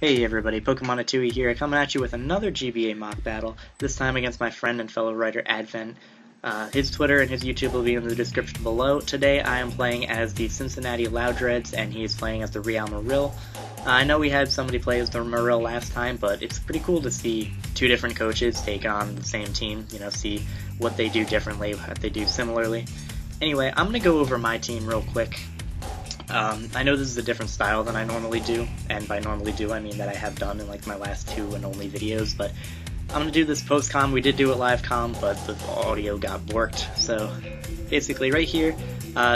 Hey everybody, Pokemon Atui here, coming at you with another GBA mock battle, this time against my friend and fellow writer Advent. His Twitter and his YouTube will be in the description below. Today I am playing as the Cincinnati Loudreds, and he is playing as the Marill. I know we had somebody play as the Marill last time, but it's pretty cool to see two different coaches take on the same team, see what they do differently, what they do similarly. Anyway, I'm going to go over my team real quick. I know this is a different style than I normally do, and by normally do I mean that I have done in like my last 2 and only videos, but I'm going to do this post-com. We did do it live-com, but the audio got borked, so basically right here,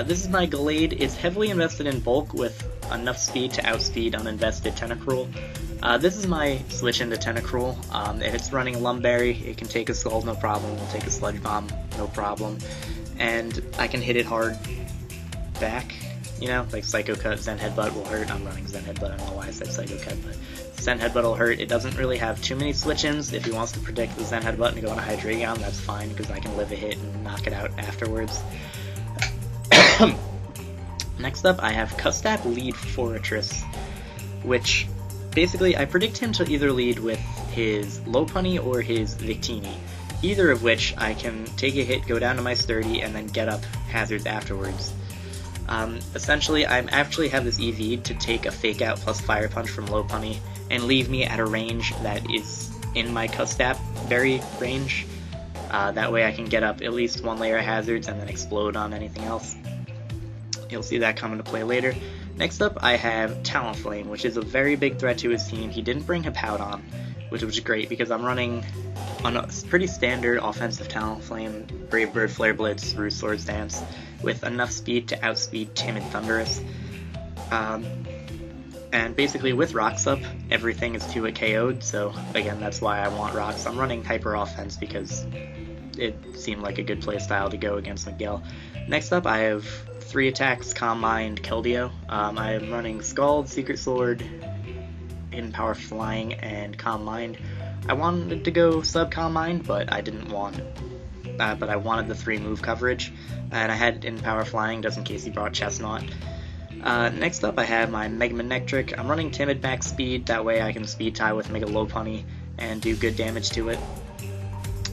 this is my Glade. It's heavily invested in bulk with enough speed to outspeed uninvested Tentacruel. This is my switch into Tentacruel. If it's running Lumberry, it can take a Scald, no problem. It'll take a Sludge Bomb, no problem. And I can hit it hard back. Like Psycho Cut, Zen Headbutt will hurt. I'm running Zen Headbutt, I don't know why I said Psycho Cut, but Zen Headbutt will hurt. It doesn't really have too many switch-ins. If he wants to predict the Zen Headbutt and go into Hydreigon, that's fine, because I can live a hit and knock it out afterwards. Next up, I have Custap lead Forretress, which basically I predict him to either lead with his Lopunny or his Victini, either of which I can take a hit, go down to my Sturdy, and then get up hazards afterwards. Essentially, I actually have this EV to take a Fake Out plus Fire Punch from Lopunny and leave me at a range that is in my Custap berry range. That way I can get up at least 1 layer of hazards and then explode on anything else. You'll see that come into play later. Next up, I have Talonflame, which is a very big threat to his team. He didn't bring Hippowdon, which was great because I'm running on a pretty standard offensive Talonflame, Brave Bird, Flare Blitz, Roost Swords Dance, with enough speed to outspeed Timid Thundurus. And basically with Rocks up, everything is 2-hit KO'd, so again, that's why I want Rocks. I'm running Hyper Offense because it seemed like a good playstyle to go against Miguel. Next up, I have 3 attacks, Calm Mind, Keldeo. I am running Scald, Secret Sword, Hidden Power Flying, and Calm Mind. I wanted to go sub Calm Mind, but I didn't want it. But I wanted the 3 move coverage, and I had Hidden Power Flying just in case he brought Chestnut. Next up I have my Mega Manectric. I'm running Timid max speed, that way I can speed tie with Mega Lopunny and do good damage to it.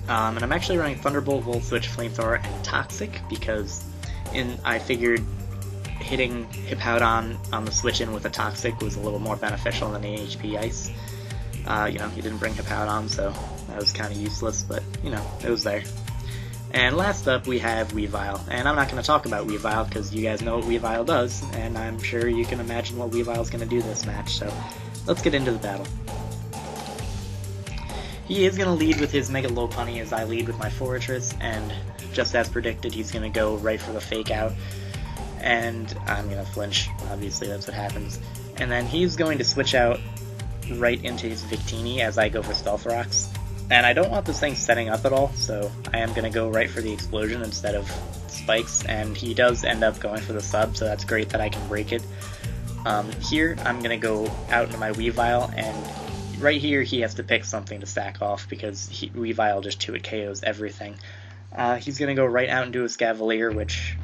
And I'm actually running Thunderbolt, Volt Switch, Flamethrower, and Toxic because I figured hitting Hippowdon on the switch-in with a Toxic was a little more beneficial than the HP Ice. He didn't bring Hippowdon, so that was kind of useless, but, it was there. And last up, we have Weavile. And I'm not going to talk about Weavile, because you guys know what Weavile does, and I'm sure you can imagine what Weavile's going to do this match, so let's get into the battle. He is going to lead with his Mega Lopunny as I lead with my Forretress, and just as predicted, he's going to go right for the Fake Out. And I'm going to flinch, obviously that's what happens. And then he's going to switch out right into his Victini as I go for Stealth Rocks. And I don't want this thing setting up at all, so I am going to go right for the Explosion instead of Spikes, and he does end up going for the sub, so that's great that I can break it. Here, I'm going to go out into my Weavile, and right here he has to pick something to sack off, because Weavile just 2-hit KOs everything. He's going to go right out and do a Scavalier, which,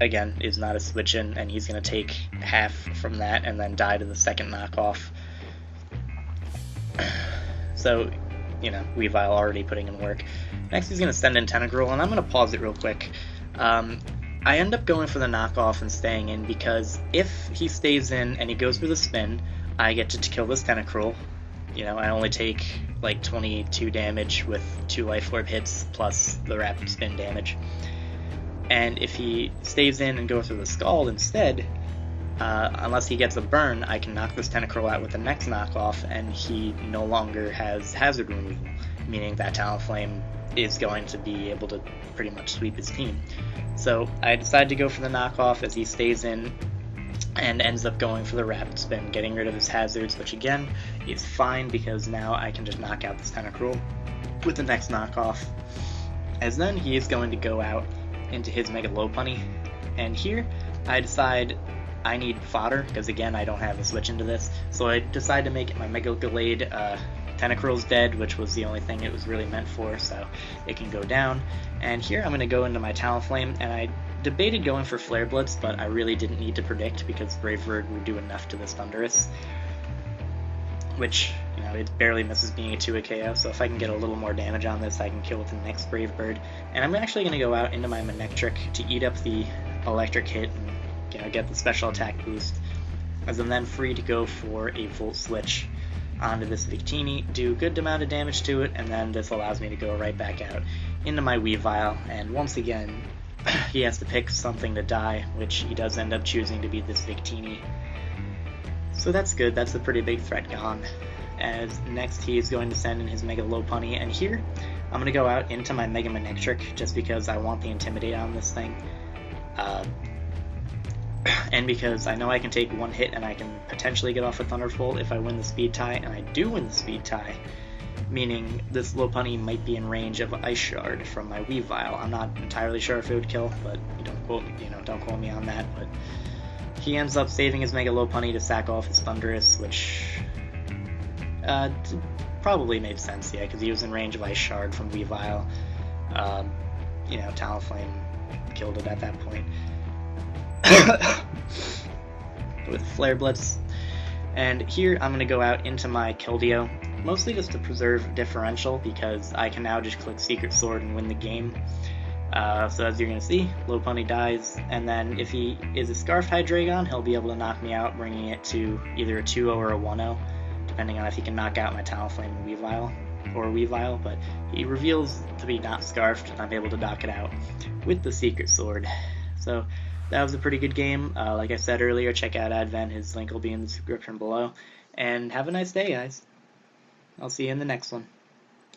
again, is not a switch-in, and he's going to take half from that and then die to the second knockoff. So, Weavile already putting in work. Next he's going to send in Tentacruel, and I'm going to pause it real quick. I end up going for the knockoff and staying in because if he stays in and he goes for the spin, I get to kill this Tentacruel. I only take like 22 damage with 2 Life Orb hits plus the rapid spin damage. And if he stays in and goes for the Scald instead, unless he gets a burn, I can knock this Tentacruel out with the next knockoff, and he no longer has hazard removal, meaning that Talonflame is going to be able to pretty much sweep his team. So I decided to go for the knockoff as he stays in and ends up going for the rapid spin, getting rid of his hazards, which again is fine because now I can just knock out this Tentacruel with the next knockoff. As then he is going to go out into his Mega Lopunny, and here I decide I need fodder, because again, I don't have a switch into this, so I decided to make it my Mega Glade. Tentacruel's dead, which was the only thing it was really meant for, so it can go down. And here I'm going to go into my Talonflame, and I debated going for Flare Blitz, but I really didn't need to predict, because Brave Bird would do enough to this Thundurus. which, you know, it barely misses being a 2-hit KO, so if I can get a little more damage on this, I can kill with the next Brave Bird. And I'm actually going to go out into my Manectric to eat up the electric hit and, you know, get the special attack boost, as I'm then free to go for a Volt Switch onto this Victini, do a good amount of damage to it, and then this allows me to go right back out into my Weavile, and once again, he has to pick something to die, which he does end up choosing to be this Victini. So that's good, that's a pretty big threat gone. As next he is going to send in his Mega Lopunny, and here I'm going to go out into my Mega Manectric just because I want the Intimidate on this thing. And because I know I can take one hit and I can potentially get off a Thunderbolt if I win the speed tie, and I do win the speed tie, meaning this Lopunny might be in range of Ice Shard from my Weavile. I'm not entirely sure if it would kill, but don't quote me on that. But he ends up saving his Mega Lopunny to sack off his Thundurus, which probably made sense, yeah, because he was in range of Ice Shard from Weavile. Talonflame killed it at that point. With Flare Blitz. And here I'm going to go out into my Keldeo, mostly just to preserve differential, because I can now just click Secret Sword and win the game. So as you're going to see, Lopunny dies, and then if he is a Scarfed Hydreigon, he'll be able to knock me out, bringing it to either a 2-0 or a 1-0, depending on if he can knock out my Talonflame and Weavile, but he reveals to be not Scarfed, and I'm able to knock it out with the Secret Sword. So that was a pretty good game. Like I said earlier, check out Advent, his link will be in the description below, and have a nice day, guys. I'll see you in the next one.